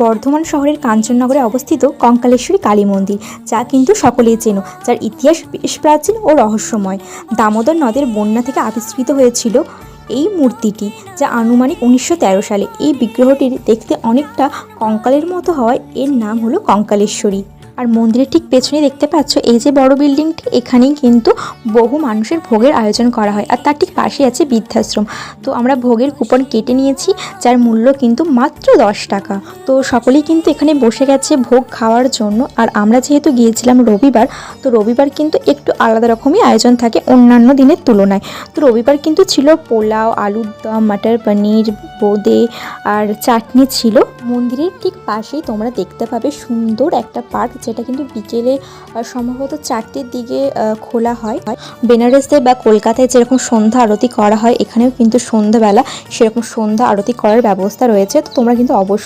বর্ধমান শহরের কাঞ্চননগরে অবস্থিত কঙ্কালেশ্বরী কালী মন্দির, যা কিন্তু সকলেই চেনো, যার ইতিহাস বেশ প্রাচীন ও রহস্যময়। দামোদর নদের বন্যা থেকে আবিষ্কৃত হয়েছিল এই মূর্তিটি, যা আনুমানিক 1913 সালে। এই বিগ্রহটির দেখতে অনেকটা কঙ্কালের মতো হওয়ায় এর নাম হলো কঙ্কালেশ্বরী। আর মন্দিরের ঠিক পেছনে দেখতে পাচ্ছ এই যে বড় বিল্ডিংটি, এখানেই কিন্তু বহু মানুষের ভোগের আয়োজন করা হয়। আর তার ঠিক পাশে আছে বৃদ্ধাশ্রম। তো আমরা ভোগের কুপন কেটে নিয়েছি, যার মূল্য কিন্তু মাত্র 10 টাকা। তো সকলেই কিন্তু এখানে বসে গেছে ভোগ খাওয়ার জন্য। আর আমরা যেহেতু গিয়েছিলাম রবিবার, তো রবিবার কিন্তু একটু আলাদা রকমই আয়োজন থাকে অন্যান্য দিনের তুলনায়। তো রবিবার কিন্তু ছিল পোলাও, আলুর দম, মটর পনির, বোঁদে আর চাটনি ছিল। মন্দিরের ঠিক পাশেই তোমরা দেখতে পাবে সুন্দর একটা পার্ক, যেটা কিন্তু বিকেলে সম্ভবত 4টের দিকে খোলা হয়। বেনারসে বা কলকাতায় যেরকম সন্ধ্যা আরতি করা হয়, এখানেও কিন্তু সন্ধ্যাবেলা সেরকম সন্ধ্যা আরতি করার ব্যবস্থা রয়েছে। তো তোমরা কিন্তু অবশ্যই